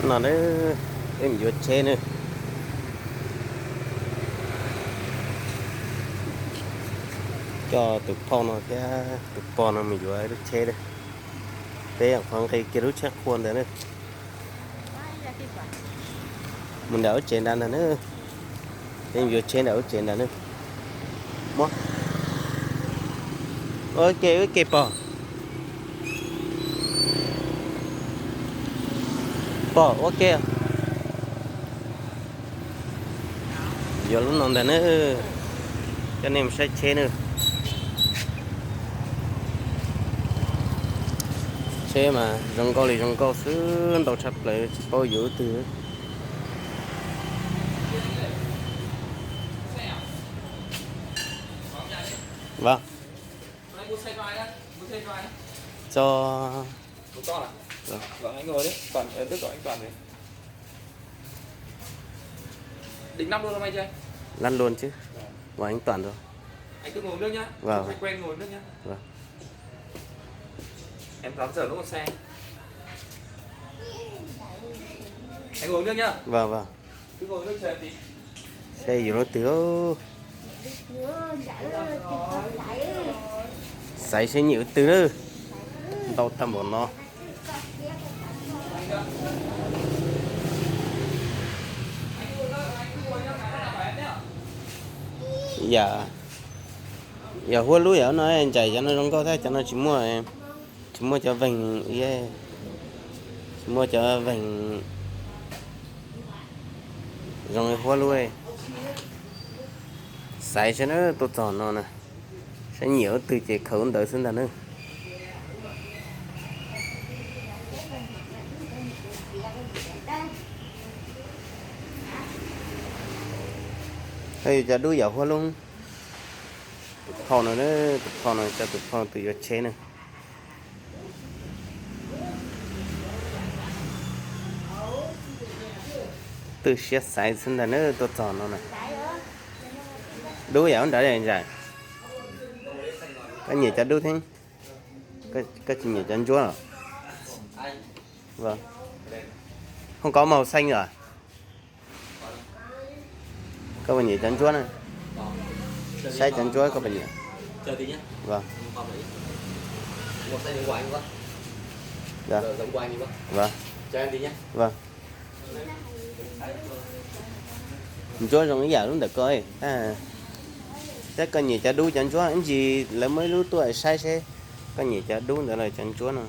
nó đấy em vừa chế nữa cho tụi con nó cái tụi con nó mình vừa được chế đấy thế khoảng cái rút chắc khuôn đấy nữa mình đỡ chế đàn nữa em vừa chế đỡ chế đàn nữa mua ok ok bỏ ok giờ lúc nào nữa cho nên mình sẽ chế nữa chế mà rong câu xứ đầu sập lại bao nhiêu từ vâng cho một con à? Vâng anh ngồi đấy, Toàn tức gọi anh Toàn đấy. Định 5 luôn không anh chưa? lăn luôn chứ và anh Toàn rồi Anh cứ ngồi nước nhá. Vâng. Anh quen ngồi nước nhá. Vâng. Em 8 giờ nó còn xe. Anh ngồi nước nhá. Vâng Cứ ngồi nước chờ em tí. xe gì nó thiếu xảy sẽ nhiều từ nữa tao thầm một nó dạ giờ hua lúa ở nó anh chạy cho nó không có thế cho nó chỉ mua cho vành yeah. Chỉ mua cho vành rồi hua lúa xảy sẽ nó tốt tròn nó nè sẽ nhiều từ chỉ khẩu đỡ sinh ra nữa hay giờ đuôi dạo hoa luôn thò nó nữa thò nó cho tụi con từ giờ chế nữa từ xe sai sinh ra nữa tôi tròn nó này đuôi dạo đã đây rồi cái gì cho đuôi thế cái chuyện gì cho anh chúa à vâng không có màu xanh rồi có bao nhiêu cho anh chúa này sai cho anh chúa có bao nhiêu Chờ tí nhá. vâng Một xe giống của anh quá. dạ Giống của anh quá. vâng Chờ em tí nhá. vâng chúa trong cái giờ luôn được coi chắc có nhiều cho đu cho anh chúa anh gì là mới lú tuổi sai xe có nhiều cho đu nữa là cho anh chúa nào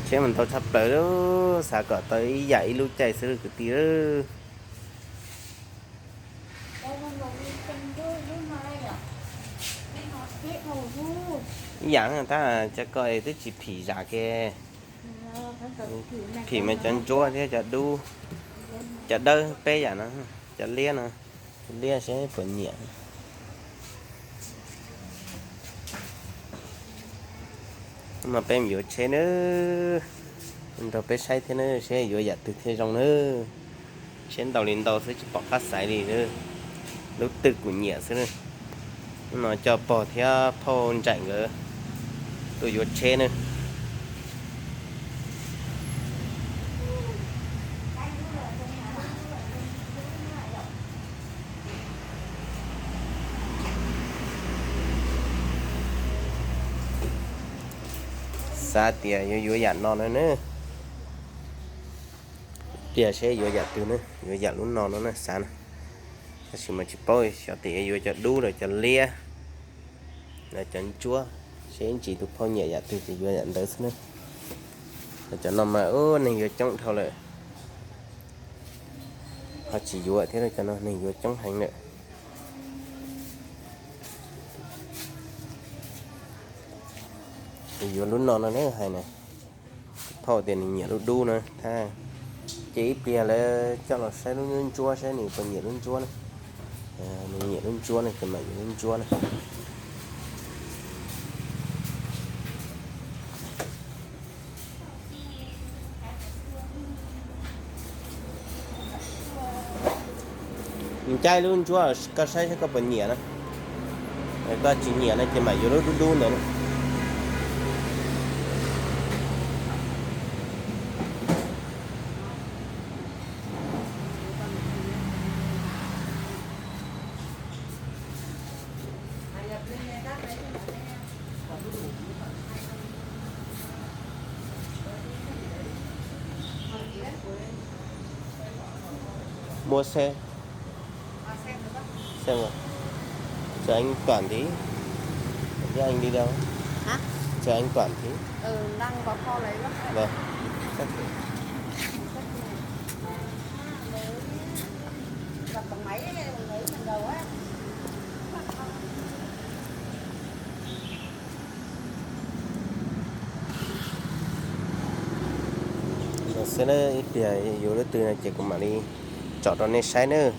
xe mình tao sắp tới đó xả cỡ tới dậy lúc chạy sẽ được cái tí đó dạng người ta chắc coi tới chỉ phỉ giả kia phỉ mà chân chúa thế chả đu chả đơ pe giả nó chả lia nó lia sẽ phần nhẹ mà pe nhiều chế nữa mình đâu pe say thế nữa sẽ vừa giặt từ thế trong nữa trên đầu lên đầu sẽ chỉ bỏ cắt sải đi nữa lúc tự của nhẹ sẽ nữa nó cho bỏ theo phone chạy nữa tôi vừa chế nữa xa tìa vừa giặt non nữa tìa sẽ vừa giặt từ nữa vừa giặt luôn non nữa xa nè chỉ mà chỉ bôi cho tìa vừa cho đu rồi cho lia là chân chúa sẽ chỉ tụt phong nhẹ dạ từ chỉ vừa nhận tới nữa là cho nó mà ô này vừa trong thôi lại họ chỉ vừa thế rồi cho nó này vừa trong hành nữa vừa luôn non nó đấy hay này thôi tiền nhẹ luôn đu nữa tha chỉ bia là cho nó sẽ luôn chúa sẽ này còn nhẹ luôn chúa này nhẹ luôn chúa này còn mày luôn chúa này chai luôn chúa có sai sẽ có phần nhẹ này Đấy, có chỉ nhẹ này thì mà vô đu đu nữa. Mua xe xem rồi chờ anh Toản tí, chứ anh đi đâu? Hả? Chờ anh Toản tí. Đang vào kho lấy đó. Vâng. Gặp bằng máy lấy lần đầu á. Xe nó ít tiền, vô đó từ này chỉ có mà đi chọn đó nên sai nữa.